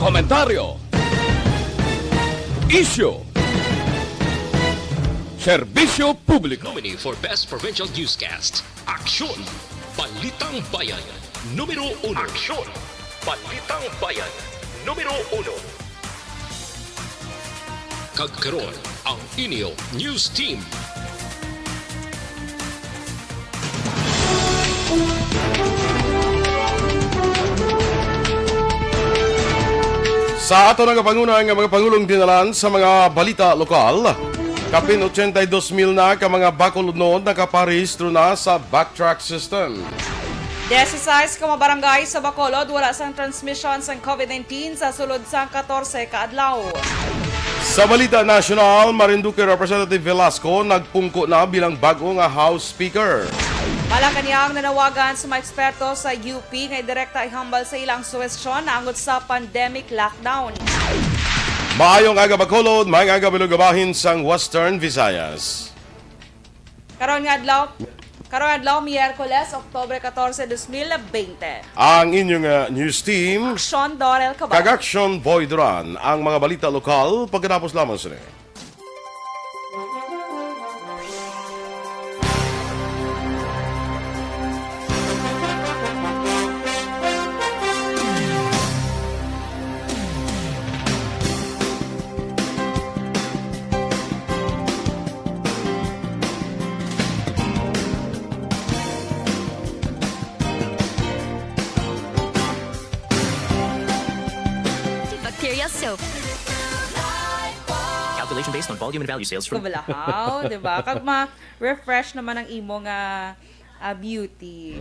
Komentaryo. Issue. Serbisyo publiko. Nominee for Best Provincial Newscast, Aksyon, Balitang Bayan, Numero 1. Aksyon, Balitang Bayan, Numero 1. Kagkaroon ang inyo News Team. Sa ato ng kapangunan ng mga Pangulong dinalan sa mga balita lokal, kapin 82,000 na ka mga bakulunod nakaparehistro na sa backtrack system. 16 ka mga barangay sa Bacolod wala sang transmission sa COVID-19 sa sulod sang 14 ka adlaw. Sa balita national, Marinduque Representative Velasco nagpungko na bilang bago nga House Speaker. Malacanang nanawagan sa mga eksperto sa UP ngay direkta ihambal sa ilang suwestyon na angot sa pandemic lockdown. Maayong aga Bacolod, maayong aga bilugabahin sang Western Visayas. Karon nga adlaw Miyerkules, Oktubre 14, 2020. Ang inyong news team, Aksyon, Dorel, Cabatu. Aksyon Boy Duran, ang mga balita lokal pagkatapos lamang sila. Bacteria soap. Calculation based on volume and value sales from... Kubalahaw, di ba? Kag ma-refresh naman ang imong beauty.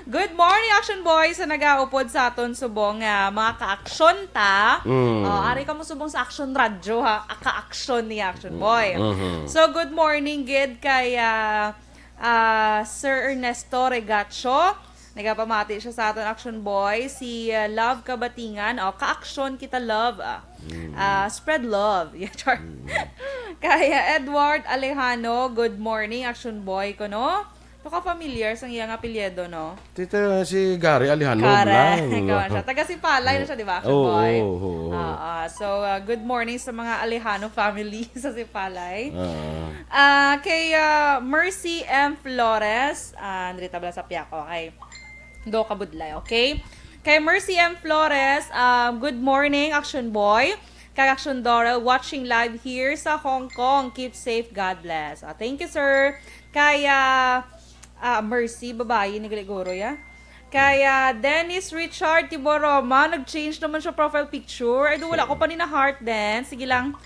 Good morning, Action Boys sa nagaupod sa aton subong mga ka-aksyon ta. Ari ka mo subong sa Action Radio ha, ka-aksyon ni Action Boy. So good morning gid kay Sir Ernesto Regacho. Nagapamati siya sa aton Action Boy, si Love Kabatingan, ka-aksyon kita love. Spread love. Kaya Edward Alejano, good morning Action Boy ko no. To ka familiar sa iyang apelyido no? Tito si Gary Alejandro Correct. lang. Ikaw siya. Taga Sipalay na siya, di ba, Action Boy? So, good morning sa mga Alejano family sa Sipalay. Kay Mercy M. Flores, nandito ba sa Piako? Okay. Do kabudlay, okay? Kay Mercy M. Flores, good morning, Action Boy. Kay Action Dorel, watching live here sa Hong Kong. Keep safe, God bless. Thank you, sir. Kaya Mercy, babae ni Gregorio, ya. Kaya Dennis Richard Tiboroma, nag-change naman siya profile picture. Ay, wala ko pa ni na heart din. Sige lang,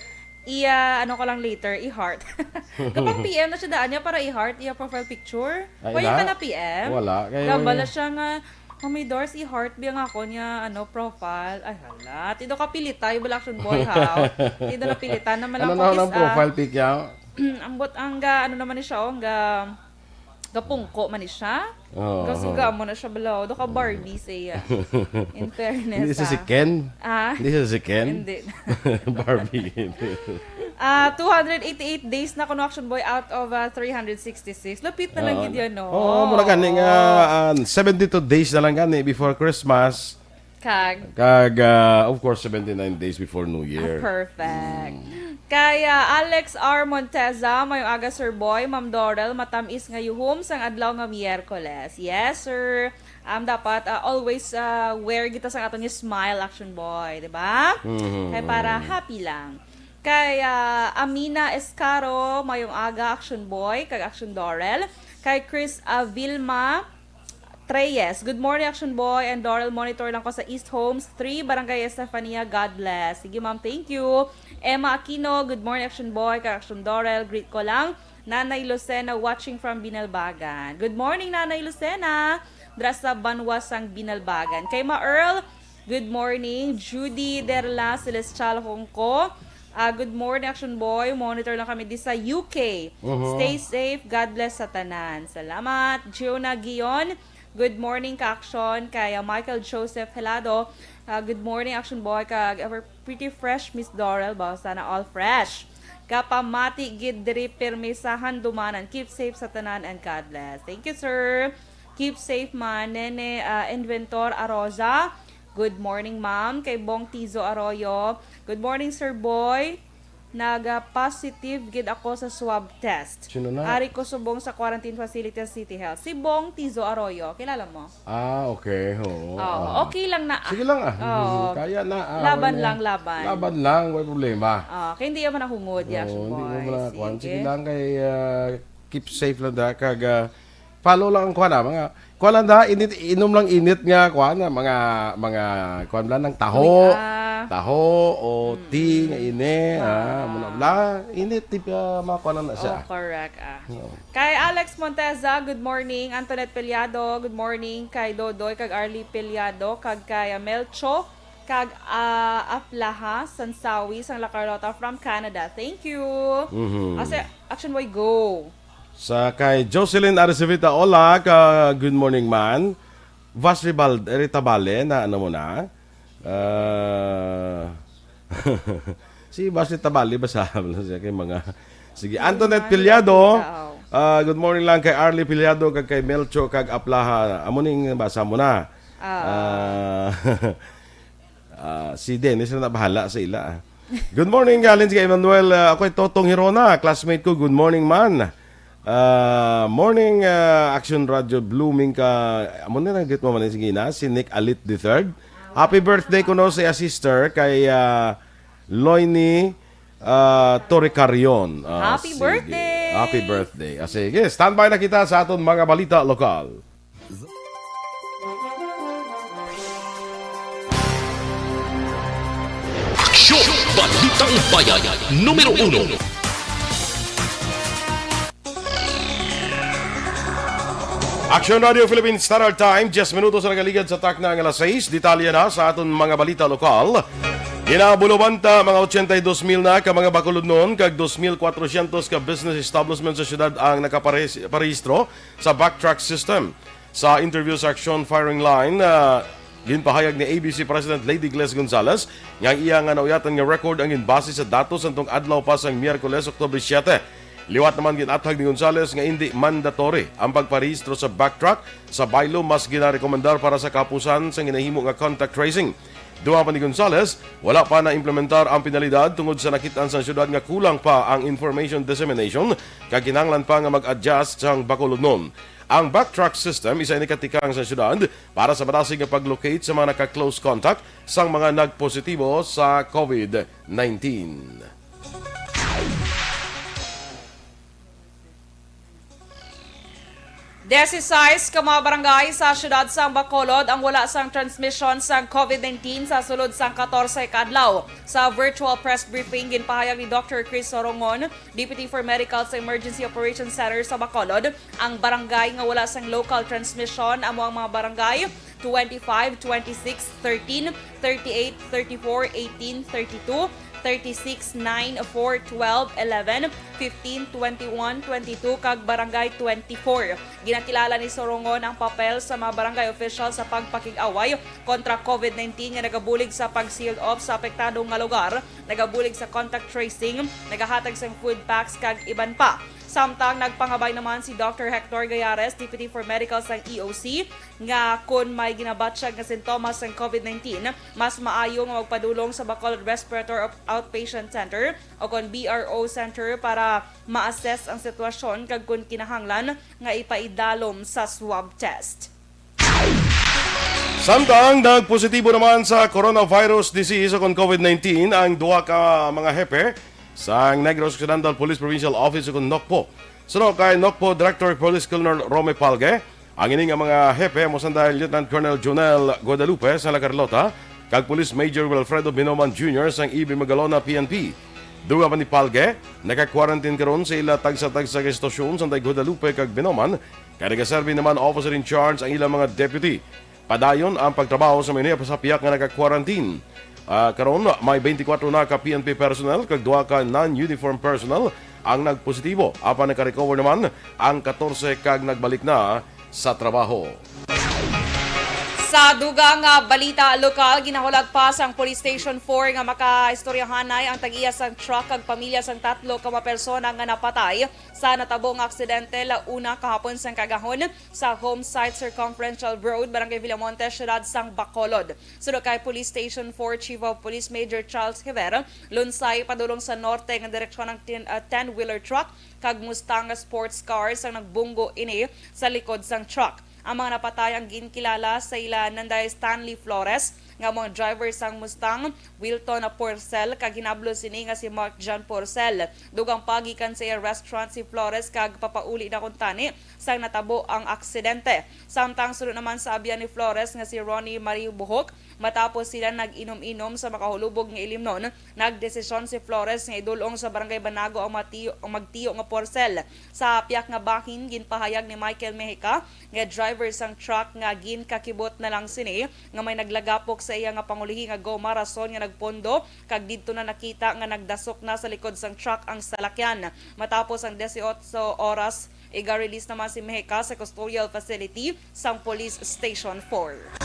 ano ko lang later, i-heart. Kapag PM na siya daan niya para i-heart, profile picture. Kaya ka na PM? Wala. Gabala siya nga, may doors, i-heart biya nga ako niya, profile. Ay, hala. Tido ka pilita, yung Action Boy, ha? Tido na pilita na malang ano na profile pic yan? Ambot ang naman ni siya, gapungko man ni siya. Gasuga mo na siya balaw. Do ka Barbie siya. In fairness. Hindi siya si Ken? Hindi siya si Ken? Hindi. Barbie. 288 days na kuno Action Boy out of 366. Lapit na lang yun yan, no? Muna gani nga 72 days na lang gani before Christmas. Kag, of course, 79 days before New Year. perfect. Kaya Alex R. Monteza, mayong aga Sir Boy, Ma'am Dorel, matamis nga yuhum sang adlaw nga Miyerkules. Yes, sir. Dapat always wear kita sa aton yung smile, Action Boy, di ba? Kaya para happy lang. Kaya Amina Escaro, mayong aga Action Boy, kag Action Dorel. Kay Chris Vilma Treyes, good morning Action Boy and Dorel, monitor lang ko sa East Homes 3, Barangay Estefania, God bless. Sige ma'am, thank you. Emma Aquino, good morning Action Boy, kay Action Dorel, greet ko lang. Nanay Lucena watching from Binalbagan. Good morning Nanay Lucena, dra sa Banwasang Binalbagan. Kay Ma Earl, good morning. Judy Derla Celestial Hongko, good morning Action Boy, monitor lang kami di sa UK. Stay safe, God bless sa tanan. Salamat. Giona Gion, good morning ka Action. Kaya Michael Joseph Helado, good morning Action Boy, kag ever pretty fresh Miss Dorel, ba sana all fresh. Kapamati gid diri permisahan dumanan. Keep safe sa tanan and God bless. Thank you sir. Keep safe man. Nene Inventor Aroza. Good morning, ma'am. Kay Bong Tizo Arroyo. Good morning, Sir Boy. Naga-positive gid ako sa swab test. Sino na? Ari ko subong sa quarantine facility sa City Health. Si Bong Tizo Arroyo. Kilala mo? Okay. Oo. Okay lang na. Sige lang Oo. Kaya na. Laban lang, laban. Laban lang, may problema. Kaya hindi naman nahungod, Action Hindi mo Boy. na kuan. Sige lang kay keep safe lang da kag follow lang ang kuan kuan lang da inom lang init nga kuan mga kuan lang ng taho. Taho o tea nga ini muna bla init tip mga kuan na siya. Correct. Kay Alex Monteza, good morning. Antoinette Peliado, good morning. Kay Dodoy, kag Arlie Peliado, kag kay Melcho, kag Aplaha, Sansawi, Sang La Carlota from Canada. Thank you. Kasi Action Boy, go. Sa kay Jocelyn Arisevita, hola, good morning man. Vasribal Ritabale na ano mo na? Si Vasri Tabali basa kay mga sige. Antoinette Piliado, good morning lang kay Arlie Piliado, kag kay Melcho, kag Aplaha. Amo ning basa mo na. Si Dennis na bahala sa ila. Good morning galing kay Emmanuel. Ako ay Totong Hirona, classmate ko. Good morning man. Morning Action Radio blooming ka. Amo na git mo man sige na si Nick Alit III. Happy birthday ko no sa sister kay Loini Toricarion. Happy birthday! Happy birthday. Sige, standby na kita sa aton mga balita lokal. Aksyon! Balitang Bayan, Numero 1. Action Radio Philippines Standard Time, 10 minutos na nagaligad sa tak na ang alas 6. Detalye na sa aton mga balita lokal. Inabulubanta mga 82,000 na ka mga bakulod noon, kag 2,400 ka business establishment sa syudad ang nakaparehistro sa backtrack system. Sa interview sa Action Firing Line, ginpahayag ni ABC President Lady Gles Gonzales nga iya nga nauyatan nga record ang ginbase sa datos antong adlaw pa sang Miyerkules, Oktubre 7. Liwat naman ginatag ni Gonzales nga hindi mandatory ang pagparehistro sa backtrack. Sa baylo, mas ginarekomendar para sa kapusan sa ginahimo nga contact tracing. Duha pa ni Gonzales, wala pa na implementar ang penalidad tungod sa nakitaan sa syudad nga kulang pa ang information dissemination kag kinahanglan pa nga mag-adjust sa bakulodnon. Ang backtrack system isa ni katikang sa syudad para sa madasig nga pag-locate sa mga naka-close contact sang mga nagpositibo sa COVID-19. 16 ka mga barangay sa syudad sang Bacolod ang wala sang transmission sa COVID-19 sa sulod sang 14 kadlaw. Sa virtual press briefing, ginpahayag ni Dr. Chris Sorongon, Deputy for Medical sa Emergency Operations Center sa Bacolod, ang barangay nga wala sang local transmission amo ang mga barangay 25, 26, 13, 38, 34, 18, 32, 36, 9, 4, 12, 11, 15, 21, 22, kag barangay 24. Ginakilala ni Sorongon ang papel sa mga barangay official sa pagpakig-away kontra COVID-19 nga nagabulig sa pag-sealed off sa apektadong nga lugar, nagabulig sa contact tracing, nagahatag sa food packs kag iban pa. Samtang nagpangabay naman si Dr. Hector Gayares, Deputy for Medical sa EOC, nga kung may ginabatsyag nga sintomas ng COVID-19, mas maayo nga magpadulong sa Bacolod Respiratory Outpatient Center o kon BRO Center para ma-assess ang sitwasyon kag kung kinahanglan nga ipaidalom sa swab test. Samtang nagpositibo naman sa coronavirus disease o kon COVID-19 ang duha ka mga hepe sa Negros Occidental Police Provincial Office o kon NOCPO. Sunod kay NOCPO Director Police Colonel Rome Palge, ang ining mga hepe mo sandal Lieutenant Colonel Jonel Guadalupe sa La Carlota, kag Police Major Wilfredo Binoman Jr. sang IB Magalona PNP. Duga pa ni Palge, naka-quarantine karon sa ila tagsa-tagsa ka istasyon sa Guadalupe kag Binoman, kaya nagaserbi naman officer in charge ang ilang mga deputy. Padayon ang pagtrabaho sa mga sa piyak nga naka-quarantine. Karon may 24 na ka PNP personnel kag 2 ka non-uniform personnel ang nagpositibo. Apan naka-recover naman ang 14 kag nagbalik na sa trabaho. Sa dugang balita lokal, ginahulag pa sang Police Station 4 nga makaistoryahanay ang tag-iya sang truck kag pamilya sang 3 ka mga persona nga napatay sa natabong aksidente launa kahapon sang kagahon sa home site Circumferential Road, Barangay Villamonte, siyudad sang Bacolod. Sunod kay Police Station 4 Chief of Police Major Charles Rivera, lunsay padulong sa norte nga direksyon ng 10-wheeler truck kag Mustang sports cars ang nagbunggo ini sa likod sang truck. Ang mga napatay ang ginkilala sa ila Nanday Stanley Flores nga mga driver sang Mustang, Wilton Porcel kag hinablo sini nga si Mark John Porcel. Dugang pagikan sa restaurant si Flores kag papauli na kuntani sang natabo ang aksidente. Samtang sunod naman sa abyan ni Flores nga si Ronnie Marie Buhok, matapos sila nag-inom-inom sa makahulubog nga ilimnon, nagdesisyon si Flores nga idulong sa Barangay Banago ang magtiyo nga Porcel. Sa piyak nga bahin ginpahayag ni Michael Mejica nga driver sang truck nga ginkakibot na lang sini nga may naglagapok sa iya nga pangulihi nga goma rason nga nagpondo kag didto na nakita nga nagdasok na sa likod sang truck ang salakyan. Matapos ang 18 oras, iga-release naman si Mejica sa custodial facility sang Police Station 4.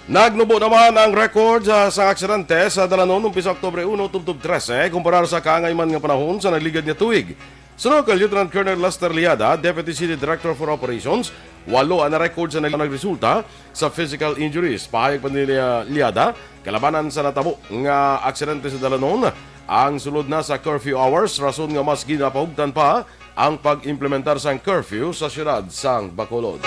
Nagnubo naman ang record sa aksidente sa dalanon umpisa Oktubre 1 tubtub 13 kumpara sa kaangayman nga panahon sa nagligad nga tuig. Sunod kay Lieutenant Colonel Lester Liada, Deputy City Director for Operations, 8 ang record sa nagresulta sa physical injuries. Pahayag pa ni Liada, kalabanan sa natabo nga aksidente sa dalanon ang sulod na sa curfew hours, rason nga mas ginapahugtan pa ang pag-implementar sang curfew sa siyudad sang Bacolod.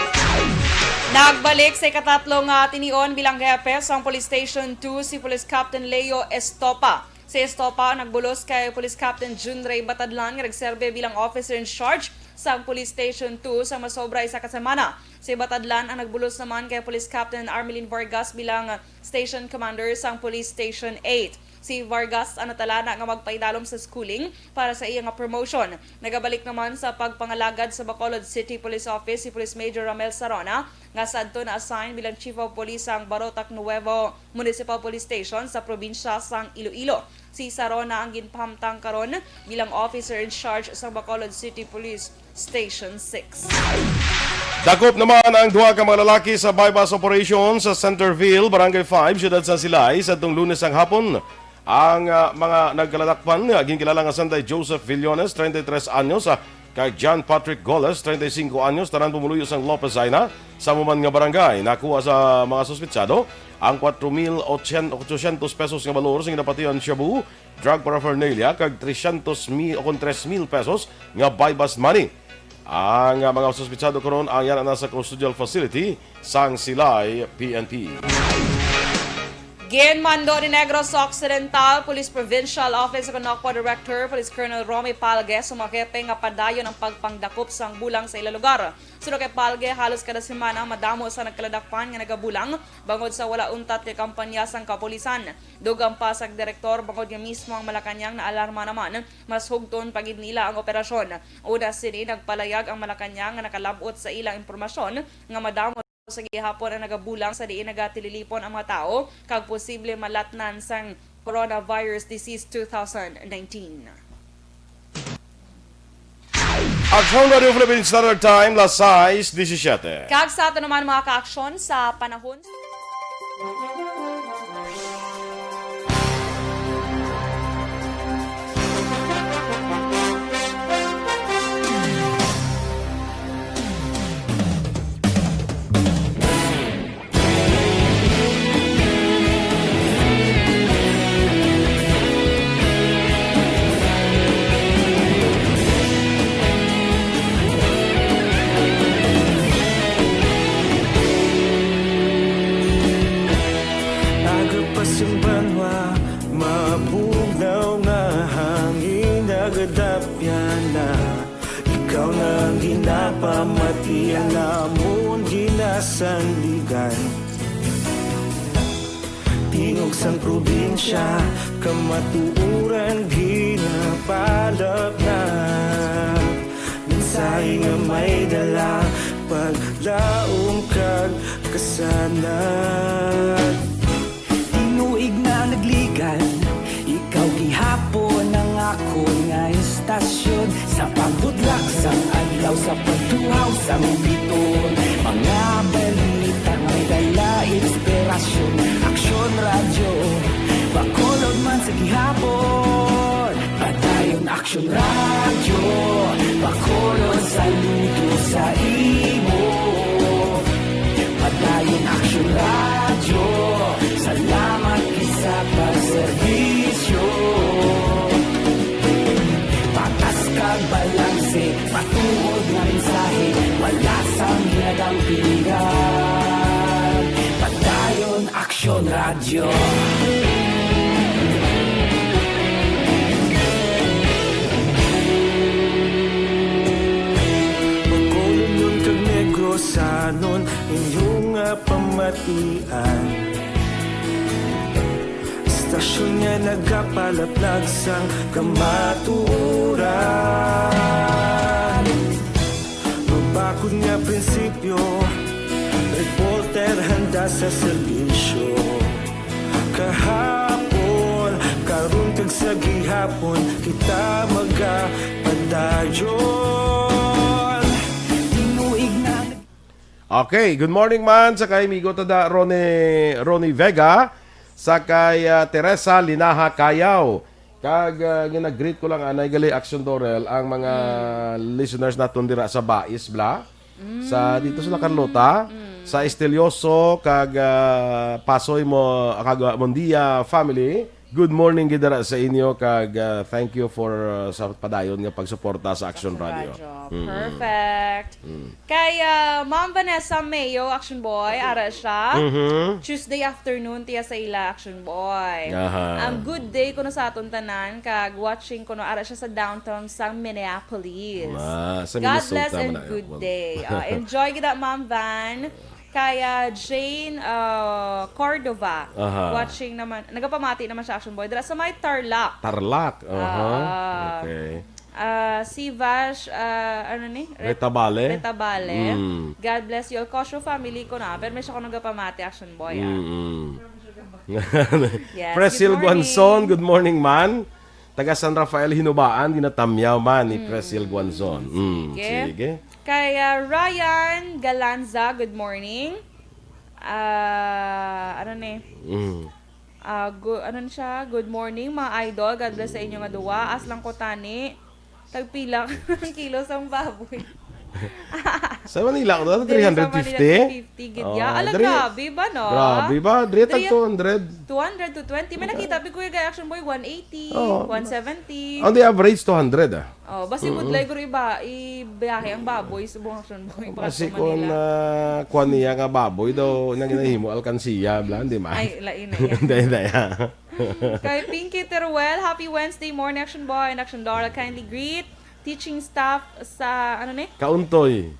Nagbalik sa ikatatlong tinion bilang hepe sa Police Station 2 si Police Captain Leo Estopa. Si Estopa nagbulos kay Police Captain Jun Ray Batadlan nga nagserbe bilang officer in charge sa Police Station 2 sa masobra isa ka semana. Si Batadlan ang nagbulos naman kay Police Captain Armelin Vargas bilang Station Commander sa Police Station 8. Si Vargas ang natalana nga magpaidalom sa schooling para sa iyang promotion. Nagabalik naman sa pagpangalagad sa Bacolod City Police Office si Police Major Ramel Sarona nga sadto na assign bilang Chief of Police sang Barotac Nuevo Municipal Police Station sa probinsya sang Iloilo. Si Sarona ang ginpahamtang karon bilang officer in charge sa Bacolod City Police Station 6. Dakop naman ang duha ka mga lalaki sa bypass operation sa Centerville, Barangay 5, siyudad San Silay sa itong Lunes ang hapon. Ang mga nagkaladakpan, ginkilala nga Sanday Joseph Villones, 33 anyos, kay John Patrick Goles, 35 anyos, tanan pumuluyos ang Lopez Aina sa muman nga barangay. Nakuha sa mga suspitsado ang 4,800 pesos nga balor sa ginapatian shabu, drug paraphernalia, kag 300,000 pesos nga buy-bust money. Ang mga suspitsado karon ang yan nasa custodial facility sang Silay PNP. Ginmando ni Negros Occidental Police Provincial Office of Conocqua Director Police Colonel Romy Palge sumakepe nga padayon ang pagpangdakop sang bulang sa ila lugar. Sunod kay Palge, halos kada semana madamo sa nagkaladakpan nga nagabulang bangod sa wala untat kay kampanya sang kapulisan. Dugang pa sa direktor bangod nga mismo ang Malacañang na alarma naman mas hugton pagid nila ang operasyon. Una sini nagpalayag ang Malacañang nga nakalabot sa ilang impormasyon nga madamo sa gihapon ang nagabulang sa diin nagatililipon ang mga tao kag posible malatnan sang coronavirus disease 2019. Aksyon Radio Philippine Standard Time, las 6:17. Kag sa ato naman mga ka-aksyon sa panahon. Ikaw nang ginapamatian namon ginasandigan. Tingog sang probinsya kamatuuran ginapalap na. Minsay nga may dala paglaom kag kasanat. Tinuig na nagligan, ikaw gihapon ang ako bakod nga istasyon sa pagbudlak sang adlaw sa pagtuhaw sang biton. Mga balita may dala inspirasyon, aksyon radyo bakolod man sa gihapon. Padayon aksyon radyo bakolod sa luto sa imo. Padayon aksyon radyo, salamat isa pagserbisyo. Patas kag balanse, patuod nga mensahe, wala sang hinagang pilihan. Padayon aksyon radyo. Sanon inyong pamatian, istasyon nga nagapalaplag sang kamaturan. Mabakod nga prinsipyo, reporter handa sa serbisyo. Kahapon, karong tag sa gihapon, kita magapadayon. Tinuig na. Okay, good morning man sa kay Migo tada Ronnie Vega sa kay Teresa Linaha Kayaw. Kag ginag-greet ko lang anay gali Aksyon Dorel ang mga listeners naton dira sa Bais bla. Sa dito sa Carlota, sa Estelioso kag Pasoy mo kag Mondia family. Good morning gidara sa inyo kag thank you for sa padayon nga pagsuporta sa Aksyon Radio. Perfect. Kay Ma'am Vanessa Mayo, Action Boy, ara siya. Tuesday afternoon tiya sa ila, Action Boy. Good day kuno sa aton tanan kag watching kuno ara siya sa downtown sa Minneapolis. Sa God Minnesota bless and man na, good day. Enjoy kita, Ma'am Van. Kaya Jane Cordova, watching naman, nagapamati naman siya, Action Boy. Dira sa may Tarlac. Tarlac. Okay. Si Vash, ano ni? Retabale. God bless you. Kosho family ko na. Pero may siya ko nagapamati, Action Boy. Yes, Presil good morning. Guanzon, good morning man. Taga San Rafael Hinubaan, ginatamyaw man ni Presil Guanzon. Sige. Kaya Ryan Galanza, good morning. Good morning mga idol. God bless sa inyo nga duwa. Aslang ko tani. Tagpila ng kilos ang baboy. Sa Manila, 350? Gidya. Grabe ba, no? Grabe ba? 200? 200 to 20. May nakita, Kuya Gay Action Boy, 180, 170. On the average, 200 ah. Basi budlay ko ibiyahe ang baboy sa buong Action Boy. Kasi kung kuha niya nga baboy daw, nang ginahimo alkansiya, bla, hindi man. Ay, lain na yan. Hindi. Kay Pinky Teruel, happy Wednesday morning, Action Boy and Action Dorel. Kindly greet teaching staff sa, Kauntoy.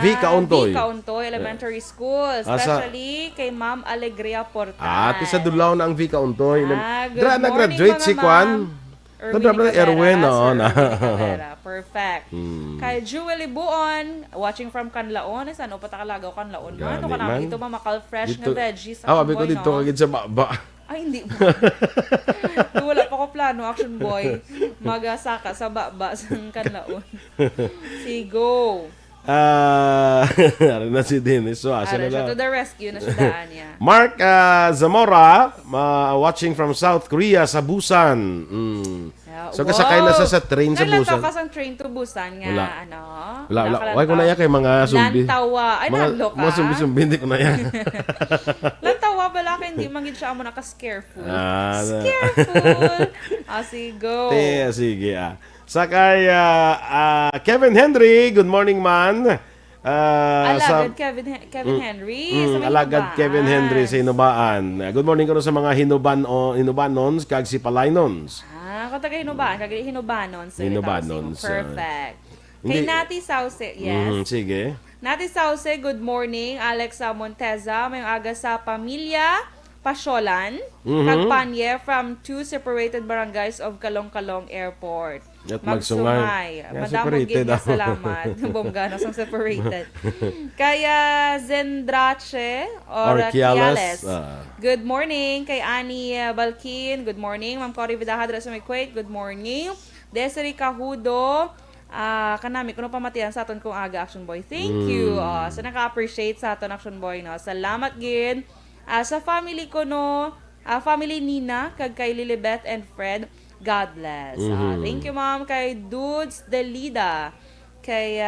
V. Kauntoy Elementary School. Especially kay Ma'am Alegria Portal. Tisa dulaw na ang V. Kauntoy. Good morning, nag-graduate si Kwan. Erwin, Perfect. Kay Jewel Ibuon, watching from Canlaon. Ano pa takalagaw Canlaon? Ano ka na? Dito mamakal fresh nga veggies. Abi ko dito kagid sa baba. Ay, hindi mo. Wala pa ko plano, Action Boy. Magasaka sa baba sa Canlaon. Go. Na si Dennis. So, siya to the rescue na siya daan niya. Mark Zamora, watching from South Korea sa Busan. So, kasakay na sa train sa Busan. Naglantaw ka sa train to Busan nga, Wala. Wala ko na yan kay mga sumbi. Lantawa. Ay, nalo ka. Mga sumbi-sumbi, hindi ko na yan. Lantawa bala ka, hindi magin siya mo naka-scareful. Scareful. Go. Sige. Sa kay Kevin Henry, good morning man. Alagad Kevin Henry sa may Alagad Hinubaan. Kevin Henry sa Hinubaan. Good morning ko sa mga Hinubanons kag si Palaynons. Kung taga Hinubaan, kag Hinubanons. Hinubanons. Perfect. Kay Nati Sauce, yes. Sige. Nati Sauce, good morning. Alexa Monteza, may aga sa pamilya Pasyolan, kag Panye from 2 separated barangays of Kalong-Kalong Airport. At Magsumay. Madamog gid nga salamat. Bongga na sang separated. Kaya Zendrache or Kiales. Good morning kay Ani Balkin. Good morning. Ma'am Cory Vidaja sa may Kuwait. Good morning. Desiree Cahudo, kanami kuno pamatian sa aton kung aga Action Boy. Thank you. So naka-appreciate sa aton Action Boy no. Salamat gid. Sa family ko no, family Nina kag kay Lilibeth and Fred. God bless. Thank you ma'am kay Dudes Delida. Kay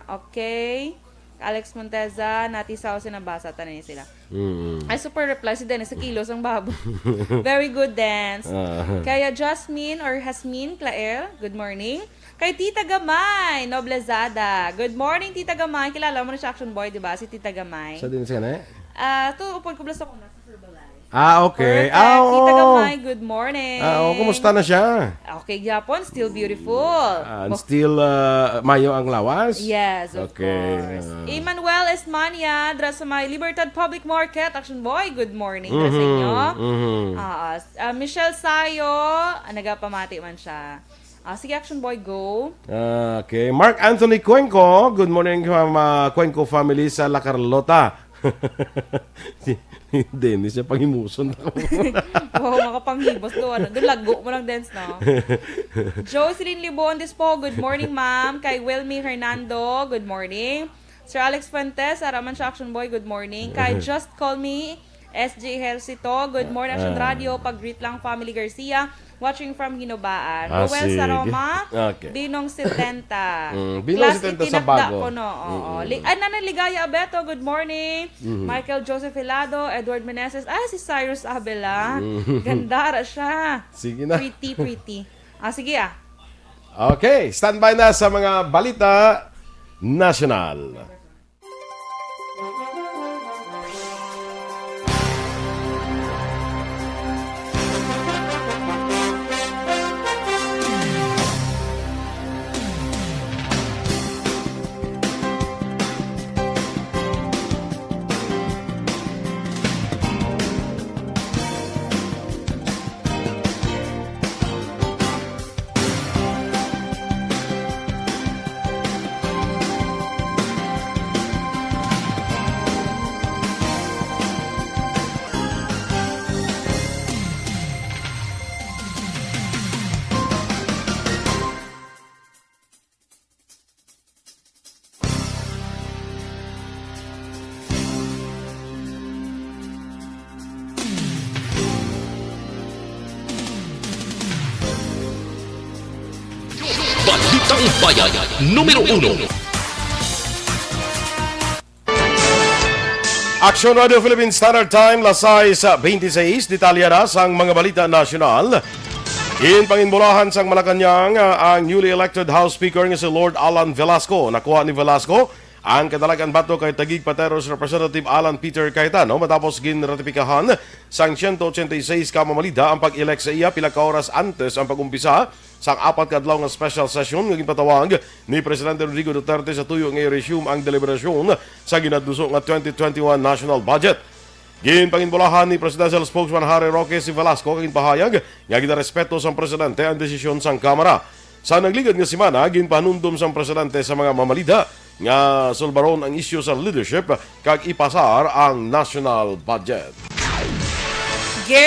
okay. Alex Monteza, Nati Sao sinabasa tanan sila. Ay super reply si Dennis sa kilos ang babo. Very good dance. Kaya Jasmine or Hasmin Claire, good morning. Kay Tita Gamay, Noblezada. Good morning Tita Gamay. Kilala mo na siya Action Boy, di ba? Si Tita Gamay. Sa din siya na To upon ko blast ako na sa Herbalife. Okay. Perfect. Tita Gamay, good morning. Kumusta na siya? Okay, Japon, still beautiful. Still mayo ang lawas? Yes, of Okay. course. Emmanuel Esmania, dra sa may Libertad Public Market. Action Boy, good morning dra sa inyo. Michelle Sayo, nagapamati man siya. Sige, Action Boy, go. Okay. Mark Anthony Cuenco, good morning Cuenco family sa La Carlota. Hindi siya pangimuson. Wow, makapanghibos doon. Doon lago mo lang dance, no? Jocelyn Libondes po, good morning, ma'am. Kay Wilmy Hernando, good morning. Sir Alex Fuentes, Araman siya, Action Boy, good morning. Kay Just Call Me, SJ Helsito, good morning, Action Radio. Pag-greet lang, Family Garcia. Watching from Hinobaan. Ruel sige. Saroma, Okay. Binong 70. Binong Class 70 sa itinakda bago. ko, no? Nanay Ligaya Abeto, good morning. Michael Joseph Hilado, Edward Meneses. Si Cyrus Abela. Gandara siya. Sige na. Pretty. Sige Okay, standby na sa mga balita national. Balitang Bayan, Numero 1. Aksyon Radio Philippine Standard Time, lasay sa 26, detalya na sang mga balita nasyonal. Panginbulahan sang Malacanang ang newly elected House Speaker nga si Lord Alan Velasco. Nakuha ni Velasco ang kadalagan bato kay Taguig Pateros Representative Alan Peter Cayetano matapos ginratipikahan sang 186 ka mamalida ang pag-elect sa iya pila ka oras antes ang pag-umpisa sang apat ka adlaw nga special session nga ginpatawag ni Presidente Rodrigo Duterte sa tuyo nga i-resume ang deliberasyon sa ginaduso nga 2021 national budget. Panginbulahan ni Presidential Spokesman Harry Roque si Velasco kag pahayag nga ginarespeto sang presidente ang desisyon sang Kamara. Sa nagligad nga semana, ginpanundom sang presidente sa mga mamalida nga sulbaron ang isyu sa leadership kag ipasar ang national budget.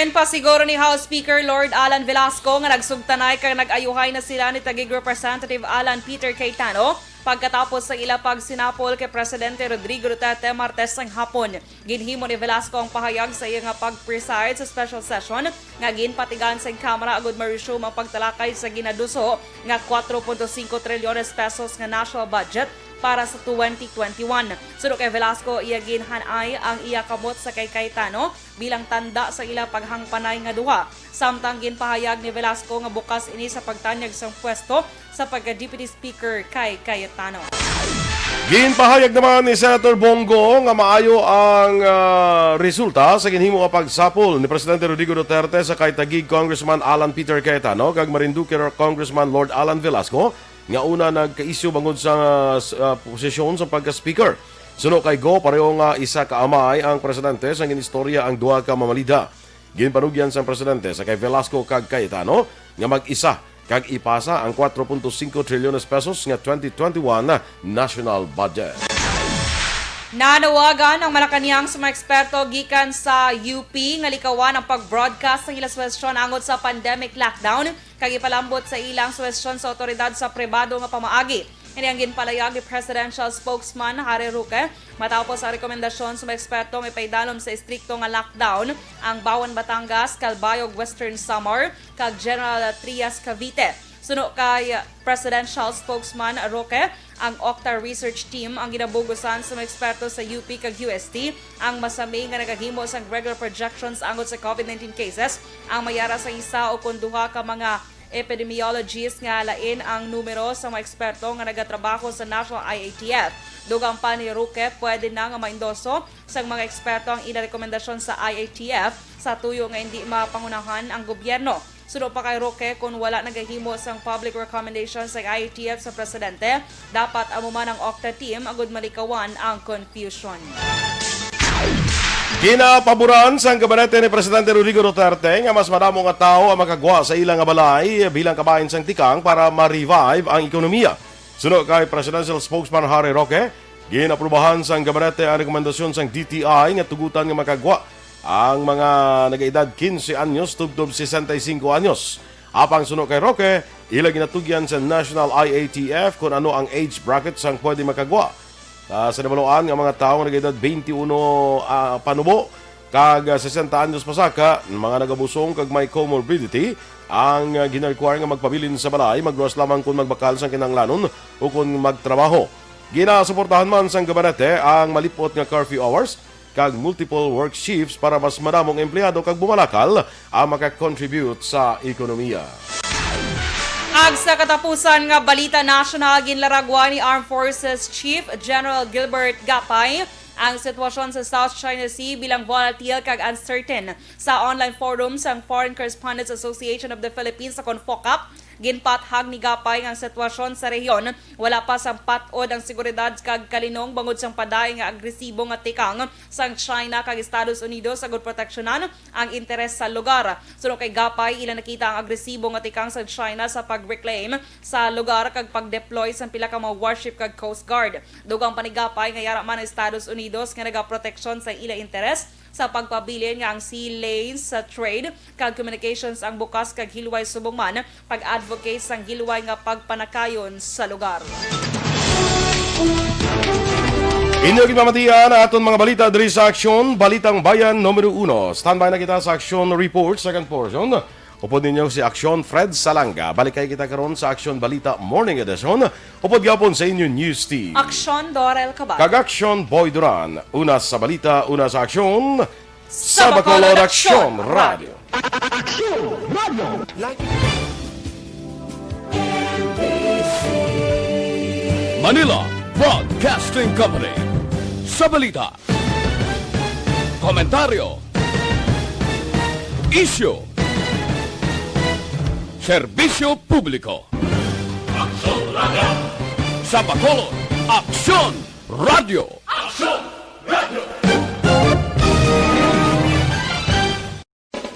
Pasiguro ni House Speaker Lord Alan Velasco nga nagsugtanay kag nag-ayuhay na sila ni Taguig Representative Alan Peter Cayetano pagkatapos sa ila pagsinapol kay Presidente Rodrigo Duterte Martes ng hapon. Ginhimo ni Velasco ang pahayag sa iya nga pag-preside sa special session nga ginpatigan sa Kamara agud ma-resume ang pagtalakay sa ginaduso nga 4.5 trilyones pesos nga national budget para sa 2021. Suno kay Velasco, iya ginhanay ang iya kamot sa kay Cayetano bilang tanda sa ila paghangpanay nga duha. Samtang ginpahayag ni Velasco nga bukas ini sa pagtanyag sa pwesto sa pagka-Deputy Speaker kay Cayetano. Ginpahayag naman ni Senator Bongo nga maayo ang resulta sa ginhimo nga pagsapol ni Presidente Rodrigo Duterte sa kay Taguig Congressman Alan Peter Cayetano kag Marinduque Congressman Lord Alan Velasco nga una nagka-issue bangod sa posisyon sa pagka-speaker. Suno kay Go, pareho nga isa kaamay ang presidente sa ginistorya ang duha ka mamalida. Ginpanugyan sa presidente sa kay Velasco kag Cayetano nga mag-isa kag ipasa ang 4.5 trilyones pesos nga 2021 national budget. Nanawagan ang Malacañang sa mga eksperto gikan sa UP nga likawan ang pag-broadcast ng ilang suwestyon angot sa pandemic lockdown kag ipalambot sa ilang suwestyon sa otoridad sa pribado nga pamaagi. Ini ang ginpalayag ni Presidential Spokesman Harry Roque matapos ang rekomendasyon sa mga eksperto nga ipaidalom sa istrikto nga lockdown ang Bawan Batangas, Calbayog, Western Samar kag General Trias Cavite. Suno kay Presidential Spokesman Roque, ang Octa Research Team ang ginabugusan sa mga eksperto sa UP kag UST ang masami nga nagahimo sa regular projections angot sa COVID-19 cases ang mayara sa isa o kun duha ka mga epidemiologists nga lain ang numero sa mga eksperto nga nagatrabaho sa National IATF. Dugang pa ni Roque, pwede na nga maindoso sa mga eksperto ang inarekomendasyon sa IATF sa tuyo nga hindi mapangunahan ang gobyerno. Suno pa kay Roque, kung wala nagahimo sang public recommendations sa IATF sa presidente, dapat amuman ang Octa team agud malikawan ang confusion. Ginapaboran sa gabinete ni Presidente Rodrigo Duterte nga mas madamo nga tao ang makagwa sa ilang nga balay bilang kabahin sang tikang para ma-revive ang ekonomiya. Suno kay Presidential Spokesman Harry Roque, ginaprubahan sa gabinete ang rekomendasyon sang DTI nga tugutan nga makagwa ang mga nag-edad 15 anyos tubtob 65 anyos. Apang suno kay Roque, ila ginatugyan sa National IATF kung ano ang age bracket sang pwede makagwa. Sa nabaluan ng mga tao nag-edad 21 panubo kag 60 anyos pasaka, mga nagabusong kag may comorbidity ang gina-require nga magpabilin sa balay, magluwas lamang kung magbakal sa kinanglanon o kung magtrabaho. Ginasuportahan man sang gabinete ang malipot nga curfew hours kag multiple work shifts para mas madamong empleyado kag bumalakal ang makakontribute sa ekonomiya. Ag sa katapusan nga balita national ginlaragwa ni Armed Forces Chief General Gilbert Gapay ang sitwasyon sa South China Sea bilang volatile kag uncertain. Sa online forum sang Foreign Correspondents Association of the Philippines sa CONFOCAP, ginpathag ni Gapay ang sitwasyon sa rehiyon. Wala pa sang patod ang seguridad kag kalinong bangod sang paday nga agresibo nga tikang sang China kag Estados Unidos sagud proteksyonan ang interes sa lugar. Suno kay Gapay, ila nakita ang agresibo nga tikang sa China sa pag-reclaim sa lugar kag pag-deploy sang pila ka mga warship kag Coast Guard. Dugang pa ni Gapay nga yara man ang Estados Unidos nga nagaproteksyon sa ila interes sa pagpabilin nga ang sea lanes sa trade kag communications ang bukas kag hilway subong man pag-advocate sang hilway nga pagpanakayon sa lugar. Inyo gipamatian aton mga balita diri sa Aksyon, Balitang Bayan Numero 1. Standby na kita sa Aksyon Report, second portion. Upod ninyo si Aksyon Fred Salanga. Balik kayo kita karon sa Aksyon Balita Morning Edition. Upod gapon sa inyo news team. Aksyon Dorel Cabatu. Kag Aksyon Boy Duran. Una sa balita, una sa aksyon. Sa Bacolod Aksyon Radio. Manila Broadcasting Company. Sa balita, komentaryo, issue, serbisyo publiko. Aksyon Radio. Sa Bacolod, Aksyon Radio. Aksyon Radio.